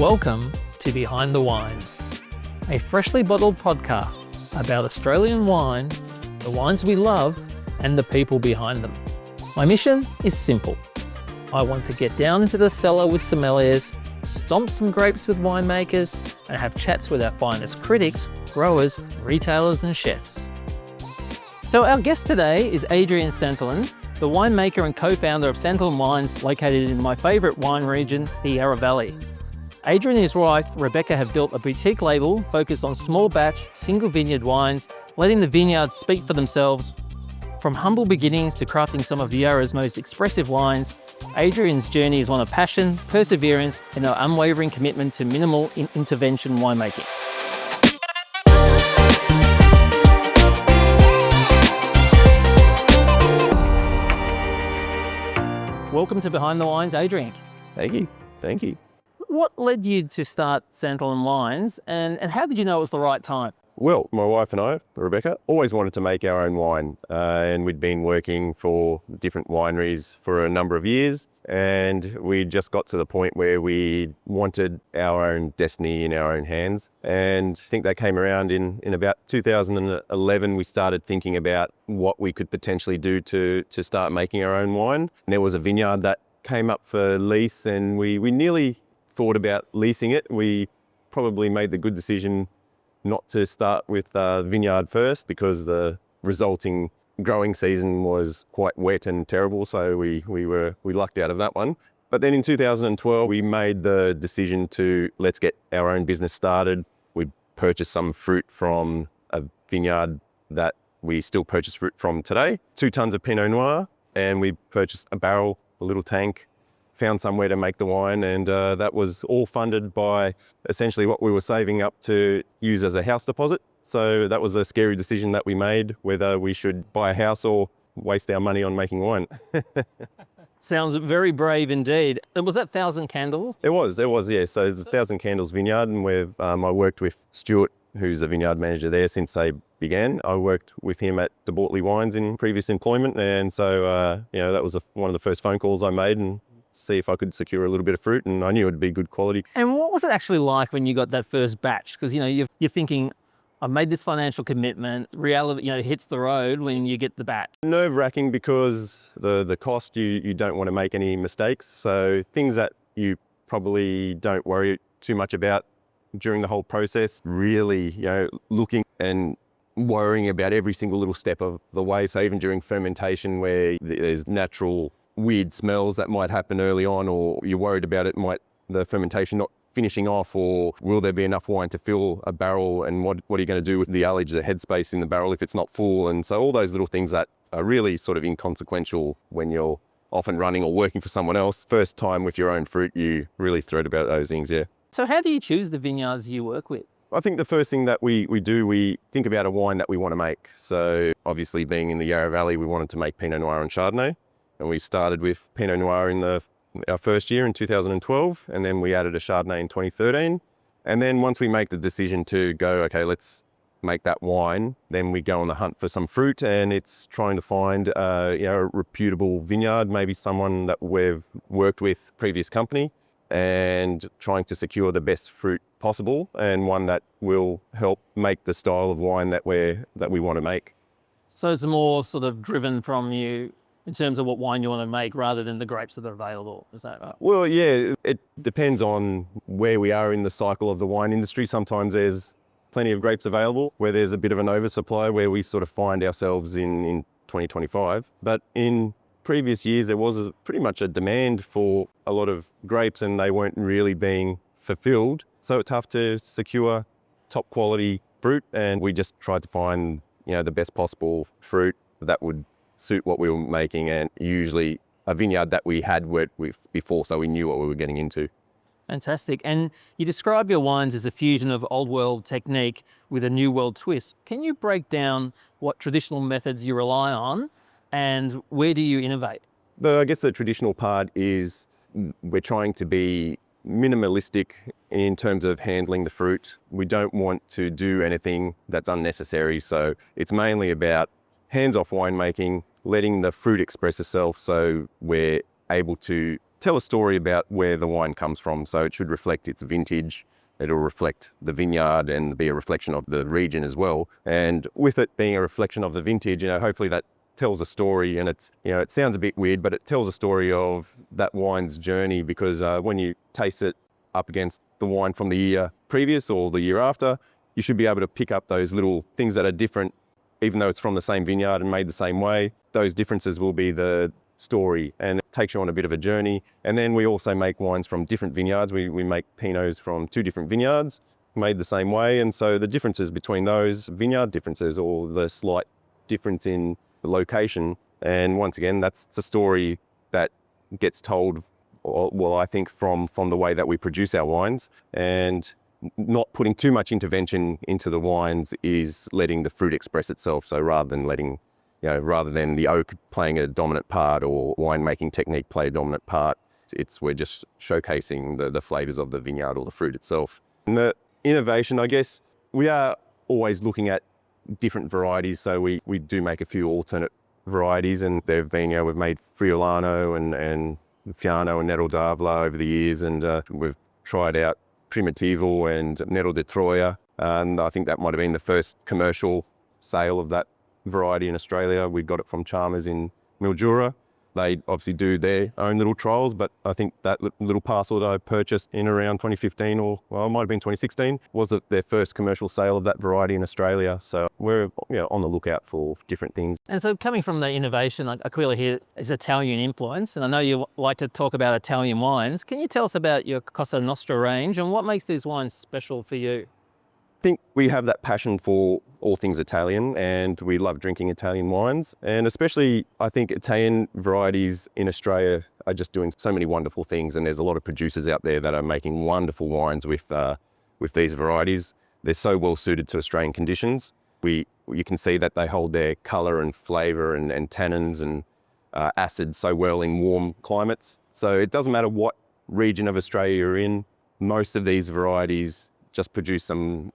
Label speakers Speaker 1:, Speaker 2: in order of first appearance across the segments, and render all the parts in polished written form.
Speaker 1: Welcome to Behind the Wines, a freshly bottled podcast about Australian wine, the wines we love, and the people behind them. My mission is simple. I want to get down into the cellar with sommeliers, stomp some grapes with winemakers, and have chats with our finest critics, growers, retailers, and chefs. So our guest today is Adrian Santolan, the winemaker and co-founder of Santolan Wines, located in my favourite wine region, the Yarra Valley. Adrian and his wife, Rebecca, have built a boutique label focused on small batch, single vineyard wines, letting the vineyards speak for themselves. From humble beginnings to crafting some of Yarra's most expressive wines, Adrian's journey is one of passion, perseverance, and an unwavering commitment to minimal intervention winemaking. Welcome to Behind the Wines, Adrian.
Speaker 2: Thank you.
Speaker 1: What led you to start Santolan Wines, and how did you know it was the right time?
Speaker 2: Well, my wife and I, Rebecca, always wanted to make our own wine, and we'd been working for different wineries for a number of years, and we just got to the point where we wanted our own destiny in our own hands. And I think that came around in about 2011. We started thinking about what we could potentially do to start making our own wine. And there was a vineyard that came up for lease, and we nearly thought about leasing it. We probably made the good decision not to start with vineyard first, because the resulting growing season was quite wet and terrible. So we lucked out of that one. But then in 2012, we made the decision to let's get our own business started. We purchased some fruit from a vineyard that we still purchase fruit from today, 2 tons of Pinot Noir, and we purchased a barrel, a little tank, found somewhere to make the wine, and that was all funded by essentially what we were saving up to use as a house deposit. So that was a scary decision that we made, whether we should buy a house or waste our money on making wine.
Speaker 1: Sounds very brave indeed. And was that Thousand Candle?
Speaker 2: It was, yeah. So it's Thousand Candles Vineyard, and I worked with Stuart, who's a vineyard manager there since they began. I worked with him at De Bortley Wines in previous employment, and so that was one of the first phone calls I made, and see if I could secure a little bit of fruit, and I knew it'd be good quality.
Speaker 1: And what was it actually like when you got that first batch? Because you're thinking, I made this financial commitment. Reality, hits the road when you get the batch.
Speaker 2: Nerve-wracking, because the cost, you don't want to make any mistakes. So things that you probably don't worry too much about during the whole process, really, looking and worrying about every single little step of the way. So even during fermentation, where there's natural weird smells that might happen early on, or you're worried about the fermentation not finishing off, or will there be enough wine to fill a barrel, and what are you going to do with the alley, the headspace in the barrel if it's not full? And so all those little things that are really sort of inconsequential when you're off and running or working for someone else. First time with your own fruit, you really thread about those things, yeah.
Speaker 1: So how do you choose the vineyards you work with?
Speaker 2: I think the first thing that we do, we think about a wine that we want to make. So obviously, being in the Yarra Valley, we wanted to make Pinot Noir and Chardonnay. And we started with Pinot Noir in our first year in 2012, and then we added a Chardonnay in 2013. And then once we make the decision to go, okay, let's make that wine, then we go on the hunt for some fruit, and it's trying to find a reputable vineyard, maybe someone that we've worked with, previous company, and trying to secure the best fruit possible, and one that will help make the style of wine that we want to make.
Speaker 1: So it's more sort of driven from you in terms of what wine you want to make, rather than the grapes that are available. Is that right?
Speaker 2: Well, yeah, it depends on where we are in the cycle of the wine industry. Sometimes there's plenty of grapes available, where there's a bit of an oversupply, where we sort of find ourselves in 2025. But in previous years, there was pretty much a demand for a lot of grapes, and they weren't really being fulfilled. So it's tough to secure top quality fruit, and we just tried to find the best possible fruit that would suit what we were making, and usually a vineyard that we had worked with before, so we knew what we were getting into.
Speaker 1: Fantastic. And you describe your wines as a fusion of old world technique with a new world twist. Can you break down what traditional methods you rely on, and where do you innovate?
Speaker 2: I guess the traditional part is we're trying to be minimalistic in terms of handling the fruit. We don't want to do anything that's unnecessary. So it's mainly about hands-off winemaking, letting the fruit express itself, so we're able to tell a story about where the wine comes from. So it should reflect its vintage. It'll reflect the vineyard and be a reflection of the region as well. And with it being a reflection of the vintage, hopefully that tells a story. And it's, it sounds a bit weird, but it tells a story of that wine's journey, because when you taste it up against the wine from the year previous or the year after, you should be able to pick up those little things that are different, even though it's from the same vineyard and made the same way. Those differences will be the story, and it takes you on a bit of a journey. And then we also make wines from different vineyards. We make Pinots from 2 different vineyards made the same way. And so the differences between those vineyard differences, or the slight difference in the location. And once again, that's the story that gets told, well, I think from the way that we produce our wines. And not putting too much intervention into the wines is letting the fruit express itself. So rather than the oak playing a dominant part or winemaking technique play a dominant part, we're just showcasing the flavors of the vineyard or the fruit itself. And the innovation, I guess, we are always looking at different varieties. So we do make a few alternate varieties, and we've made Friulano and Fiano and Nero d'Avola over the years, and we've tried out Primitivo and Nero di Troia. And I think that might have been the first commercial sale of that variety in Australia. We got it from Chalmers in Mildura. They obviously do their own little trials, but I think that little parcel that I purchased in around 2015, or it might have been 2016, was their first commercial sale of that variety in Australia. So we're on the lookout for different things.
Speaker 1: And so coming from the innovation, I clearly hear is Italian influence, and I know you like to talk about Italian wines. Can you tell us about your Cosa Nostra range and what makes these wines special for you?
Speaker 2: I think we have that passion for all things Italian, and we love drinking Italian wines. And especially, I think Italian varieties in Australia are just doing so many wonderful things. And there's a lot of producers out there that are making wonderful wines with these varieties. They're so well suited to Australian conditions. You can see that they hold their colour and flavour and tannins and acid so well in warm climates. So it doesn't matter what region of Australia you're in, most of these varieties just produce some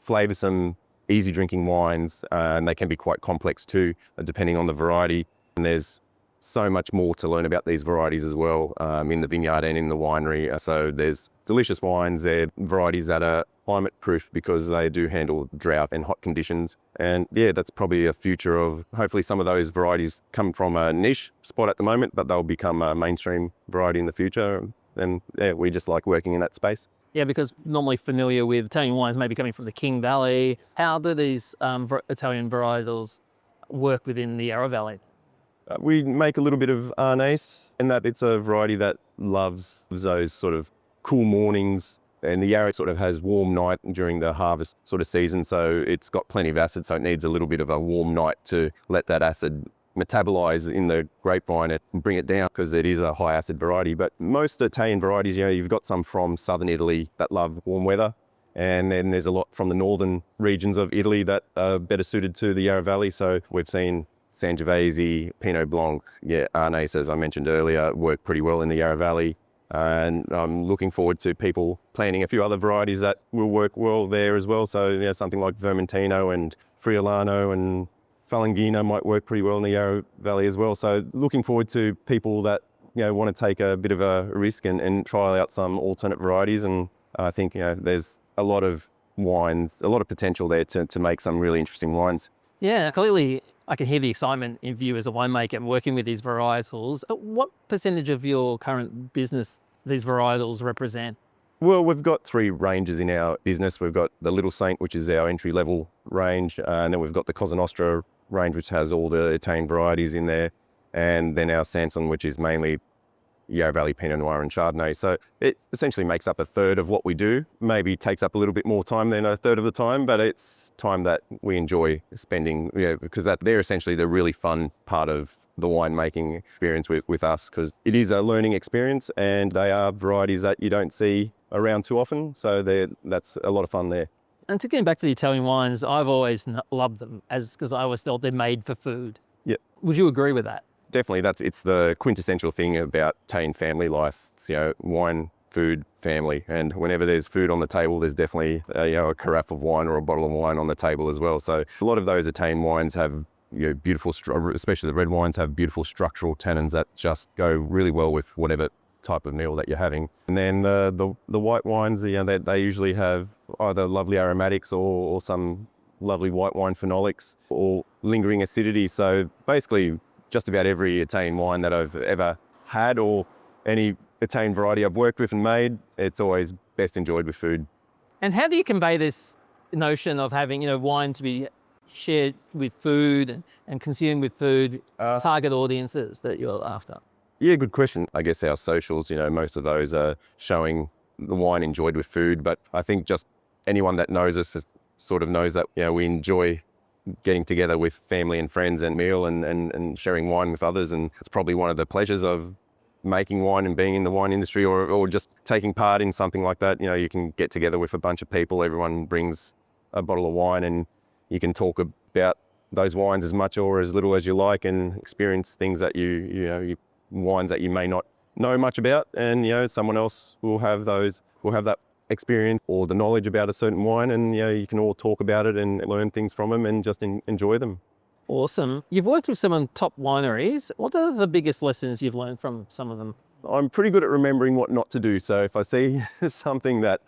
Speaker 2: flavoursome, easy drinking wines, and they can be quite complex too, depending on the variety. And there's so much more to learn about these varieties as well, in the vineyard and in the winery. So there's delicious wines. They're varieties that are climate proof because they do handle drought and hot conditions. And yeah, that's probably a future of, hopefully some of those varieties come from a niche spot at the moment, but they'll become a mainstream variety in the future. And yeah, we just like working in that space.
Speaker 1: Yeah, because normally familiar with Italian wines maybe coming from the King Valley. How do these Italian varietals work within the Yarra Valley?
Speaker 2: We make a little bit of Arnaise, in that it's a variety that loves those sort of cool mornings, and the Yarra sort of has warm night during the harvest sort of season, so it's got plenty of acid, so it needs a little bit of a warm night to let that acid metabolize in the grapevine and bring it down, because it is a high acid variety. But most Italian varieties, you've got some from southern Italy that love warm weather, and then there's a lot from the northern regions of Italy that are better suited to the Yarra Valley. So we've seen Sangiovese, Pinot Blanc, Arnaise, as I mentioned earlier, work pretty well in the Yarra Valley. And I'm looking forward to people planting a few other varieties that will work well there as well. So something like Vermentino and Friulano and Falanghino might work pretty well in the Yarra Valley as well. So looking forward to people that want to take a bit of a risk and try out some alternate varieties. And I think there's a lot of wines, a lot of potential there to make some really interesting wines.
Speaker 1: Yeah, clearly I can hear the excitement in you as a winemaker and working with these varietals. What percentage of your current business these varietals represent?
Speaker 2: Well, we've got 3 ranges in our business. We've got the Little Saint, which is our entry-level range, and then we've got the Cosa Nostra range, which has all the Italian varieties in there, and then our Sanson, which is mainly Yarra Valley Pinot Noir and Chardonnay. So it essentially makes up a third of what we do. Maybe takes up a little bit more time than a third of the time, but it's time that we enjoy spending, because they're essentially the really fun part of the winemaking experience with us, because it is a learning experience, and they are varieties that you don't see around too often. So that's a lot of fun there.
Speaker 1: And to get back to the Italian wines, I've always loved them because I always thought they're made for food.
Speaker 2: Yeah.
Speaker 1: Would you agree with that?
Speaker 2: Definitely, it's the quintessential thing about Italian family life. It's wine, food, family, and whenever there's food on the table, there's definitely a carafe of wine or a bottle of wine on the table as well. So a lot of those Italian wines have beautiful, especially the red wines, have beautiful structural tannins that just go really well with whatever type of meal that you're having. And then the white wines, they usually have either lovely aromatics or some lovely white wine phenolics or lingering acidity. So basically just about every Italian wine that I've ever had, or any Italian variety I've worked with and made, it's always best enjoyed with food.
Speaker 1: And how do you convey this notion of having, wine to be shared with food and consumed with food, target audiences that you're after?
Speaker 2: Yeah, good question. I guess our socials, most of those are showing the wine enjoyed with food, but I think just anyone that knows us sort of knows that, we enjoy getting together with family and friends and meal and sharing wine with others. And it's probably one of the pleasures of making wine and being in the wine industry, or just taking part in something like that. You can get together with a bunch of people, everyone brings a bottle of wine, and you can talk about those wines as much or as little as you like, and experience things that you wines that you may not know much about, and someone else will have that experience or the knowledge about a certain wine, and you can all talk about it and learn things from them and just enjoy them.
Speaker 1: Awesome. You've worked with some of the top wineries. What are the biggest lessons you've learned from some of them?
Speaker 2: I'm pretty good at remembering what not to do. So if I see something that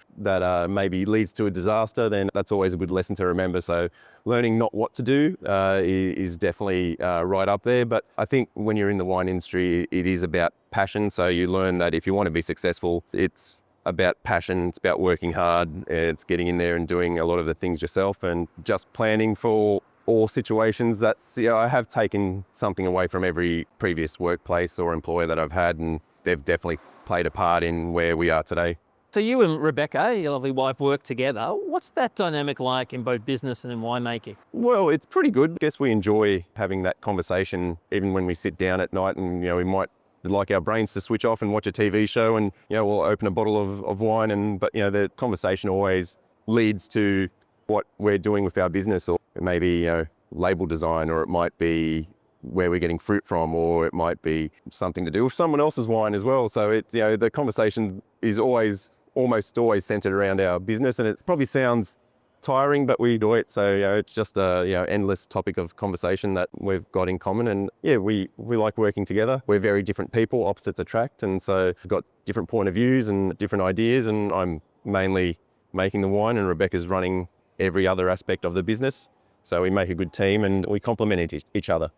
Speaker 2: maybe leads to a disaster, then that's always a good lesson to remember. So learning not what to do is definitely right up there. But I think when you're in the wine industry, it is about passion. So you learn that if you want to be successful, it's about passion, it's about working hard, it's getting in there and doing a lot of the things yourself, and just planning for all situations. That's, I have taken something away from every previous workplace or employer that I've had, and they've definitely played a part in where we are today.
Speaker 1: So you and Rebecca, your lovely wife, work together. What's that dynamic like in both business and in winemaking?
Speaker 2: Well, it's pretty good. I guess we enjoy having that conversation even when we sit down at night, and we might like our brains to switch off and watch a TV show, and we'll open a bottle of wine, but the conversation always leads to what we're doing with our business, or it may be label design, or it might be where we're getting fruit from, or it might be something to do with someone else's wine as well. So it's the conversation is almost always centered around our business, and it probably sounds tiring, but we enjoy it. So it's just a endless topic of conversation that we've got in common, and we like working together. We're very different people, opposites attract, and so we've got different point of views and different ideas, and I'm mainly making the wine, and Rebecca's running every other aspect of the business. So we make a good team and we complement each other.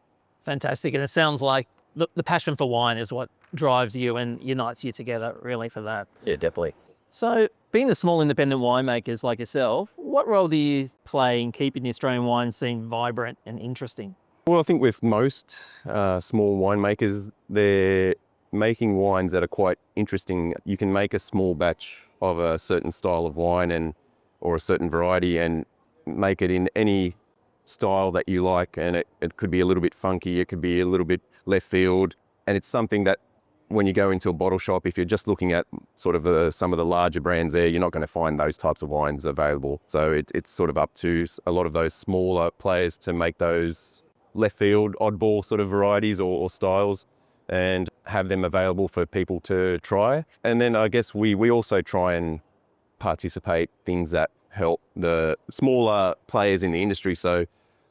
Speaker 1: Fantastic. And it sounds like the passion for wine is what drives you and unites you together, really, for that.
Speaker 2: Yeah, definitely.
Speaker 1: So being the small independent winemakers like yourself, what role do you play in keeping the Australian wine scene vibrant and interesting?
Speaker 2: Well, I think with most small winemakers, they're making wines that are quite interesting. You can make a small batch of a certain style of wine or a certain variety, and make it in any style that you like, and it could be a little bit funky, it could be a little bit left field, and it's something that when you go into a bottle shop, if you're just looking at sort of some of the larger brands there, you're not going to find those types of wines available. So it's sort of up to a lot of those smaller players to make those left field, oddball sort of varieties or styles, and have them available for people to try. And then I guess we also try and participate things that help the smaller players in the industry. So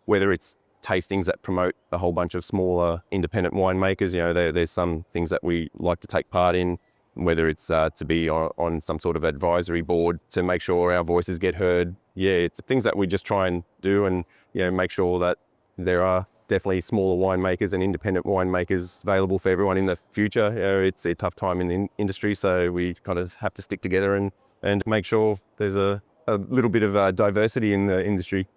Speaker 2: whether it's tastings that promote a whole bunch of smaller independent winemakers, there's some things that we like to take part in, whether it's to be on some sort of advisory board to make sure our voices get heard. Yeah, it's things that we just try and do, and make sure that there are definitely smaller winemakers and independent winemakers available for everyone in the future. It's a tough time in the industry, so we kind of have to stick together and make sure there's a little bit of diversity in the industry.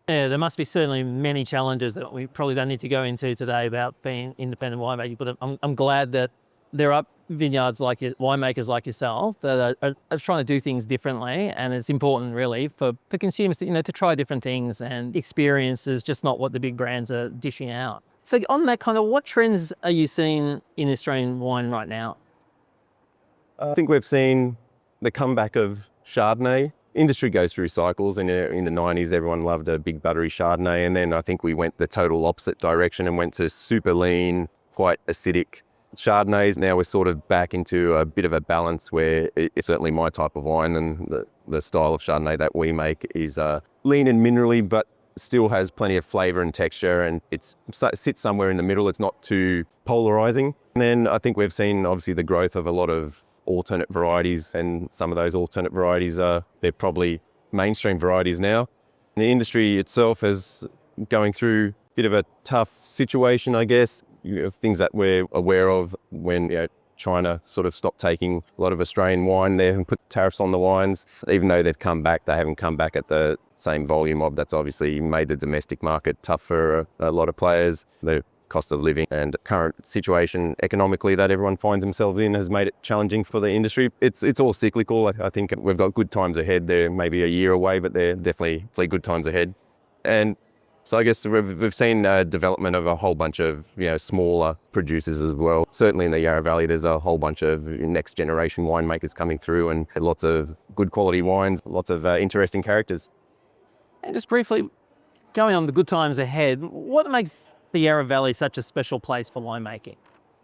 Speaker 1: Yeah, there must be certainly many challenges that we probably don't need to go into today about being independent winemaker, but I'm glad that there are vineyards like winemakers like yourself that are trying to do things differently, and it's important really for consumers to try different things and experiences, just not what the big brands are dishing out. So on that kind of, what trends are you seeing in Australian wine right now?
Speaker 2: I think we've seen the comeback of Chardonnay. Industry goes through cycles, and in the 90s everyone loved a big buttery Chardonnay, and then I think we went the total opposite direction and went to super lean, quite acidic Chardonnays. Now we're sort of back into a bit of a balance where it's certainly my type of wine, and the style of Chardonnay that we make is lean and minerally, but still has plenty of flavour and texture, and it sits somewhere in the middle. It's not too polarising. And then I think we've seen obviously the growth of a lot of alternate varieties, and some of those alternate varieties they're probably mainstream varieties now. The industry itself is going through a bit of a tough situation, I guess. Things that we're aware of when China sort of stopped taking a lot of Australian wine there and put tariffs on the wines. Even though they've come back, they haven't come back at the same volume of. That's obviously made the domestic market tough for a lot of players. The cost of living and current situation economically that everyone finds themselves in has made it challenging for the industry. It's all cyclical. I think we've got good times ahead. They're maybe a year away, but they're definitely good times ahead. And so I guess we've seen development of a whole bunch of smaller producers as well. Certainly in the Yarra Valley, there's a whole bunch of next generation winemakers coming through, and lots of good quality wines, lots of interesting characters.
Speaker 1: And just briefly, going on the good times ahead, what makes the Yarra Valley such a special place for winemaking?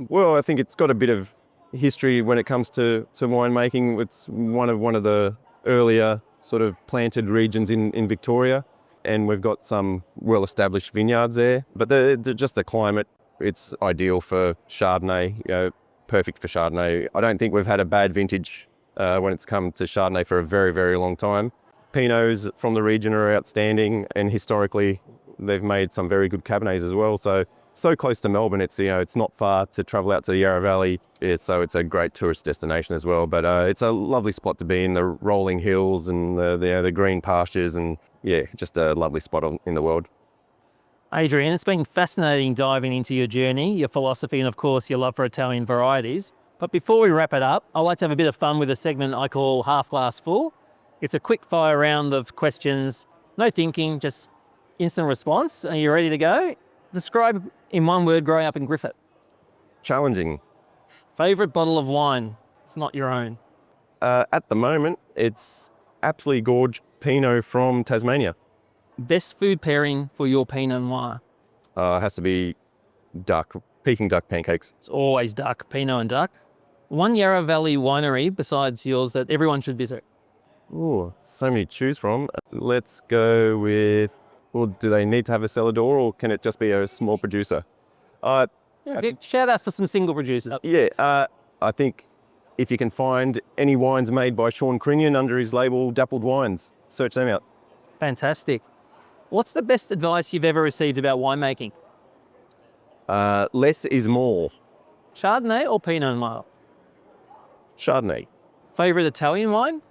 Speaker 2: Well, I think it's got a bit of history when it comes to winemaking. It's one of the earlier sort of planted regions in Victoria. And we've got some well-established vineyards there, but just the climate, it's ideal for Chardonnay, perfect for Chardonnay. I don't think we've had a bad vintage when it's come to Chardonnay for a very, very long time. Pinots from the region are outstanding, and historically they've made some very good Cabernets as well. So close to Melbourne, it's not far to travel out to the Yarra Valley. So it's a great tourist destination as well. But it's a lovely spot to be in, the rolling hills and the green pastures, and just a lovely spot in the world.
Speaker 1: Adrian, it's been fascinating diving into your journey, your philosophy, and of course your love for Italian varieties. But before we wrap it up, I like to have a bit of fun with a segment I call Half Glass Full. It's a quick fire round of questions, no thinking, just instant response. Are you ready to go? Describe in one word growing up in Griffith.
Speaker 2: Challenging.
Speaker 1: Favourite bottle of wine? It's not your own.
Speaker 2: At the moment, it's absolutely gorge Pinot from Tasmania.
Speaker 1: Best food pairing for your Pinot Noir?
Speaker 2: It has to be Peking duck pancakes.
Speaker 1: It's always duck, Pinot and duck. One Yarra Valley winery besides yours that everyone should visit?
Speaker 2: Oh, so many to choose from. Let's go with, well, do they need to have a cellar door, or can it just be a small producer?
Speaker 1: Shout out for some single producers.
Speaker 2: I think if you can find any wines made by Sean Crinnion under his label Dappled Wines, search them out.
Speaker 1: Fantastic. What's the best advice you've ever received about winemaking?
Speaker 2: Less is more.
Speaker 1: Chardonnay or Pinot Noir?
Speaker 2: Chardonnay.
Speaker 1: Favourite Italian wine?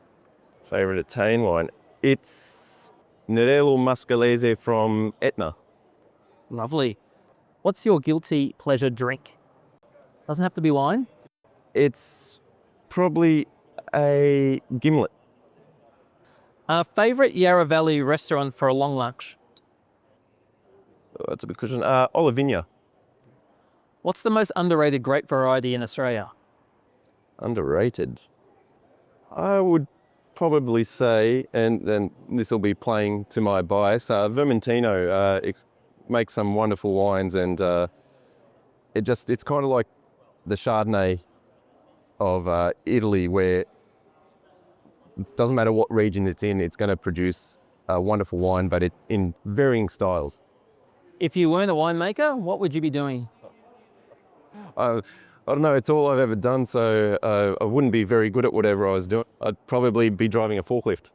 Speaker 2: Favourite Italian wine? It's Nerello Mascalese from Etna.
Speaker 1: Lovely. What's your guilty pleasure drink? Doesn't have to be wine.
Speaker 2: It's probably a gimlet.
Speaker 1: Favourite Yarra Valley restaurant for a long lunch?
Speaker 2: Oh, that's a good question. Olivinia.
Speaker 1: What's the most underrated grape variety in Australia?
Speaker 2: Underrated? I would probably say, and then this will be playing to my bias, Vermentino. It makes some wonderful wines, and it's kind of like the Chardonnay of Italy, where it doesn't matter what region it's in, it's going to produce a wonderful wine, but in varying styles.
Speaker 1: If you weren't a winemaker, what would you be doing?
Speaker 2: I don't know, it's all I've ever done, so I wouldn't be very good at whatever I was doing. I'd probably be driving a forklift.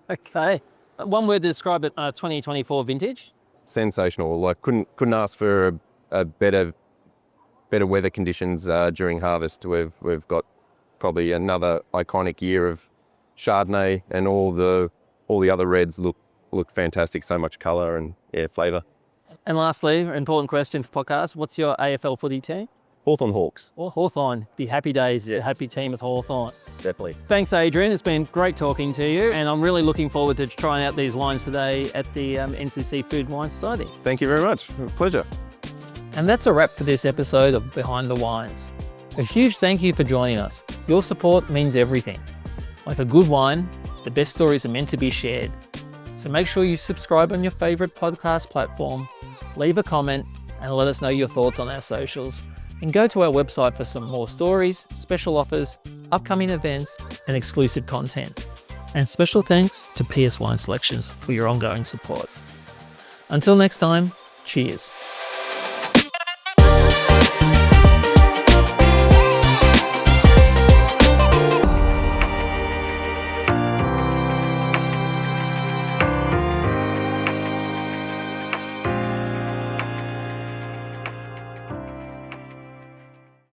Speaker 1: Okay. One word to describe it, 2024 vintage?
Speaker 2: Sensational. Like, couldn't ask for a better weather conditions during harvest. We've got probably another iconic year of Chardonnay, and all the other reds look fantastic. So much colour and flavour.
Speaker 1: And lastly, an important question for podcast, what's your AFL footy team?
Speaker 2: Hawthorn Hawks.
Speaker 1: Or Hawthorn. Be happy days, happy team of Hawthorn.
Speaker 2: Definitely.
Speaker 1: Thanks, Adrian. It's been great talking to you, and I'm really looking forward to trying out these wines today at the NCC Food Wine Society.
Speaker 2: Thank you very much. Pleasure.
Speaker 1: And that's a wrap for this episode of Behind the Wines. A huge thank you for joining us. Your support means everything. Like a good wine, the best stories are meant to be shared. So make sure you subscribe on your favourite podcast platform, leave a comment, and let us know your thoughts on our socials. And go to our website for some more stories, special offers, upcoming events, and exclusive content. And special thanks to PS Wine Selections for your ongoing support. Until next time, cheers.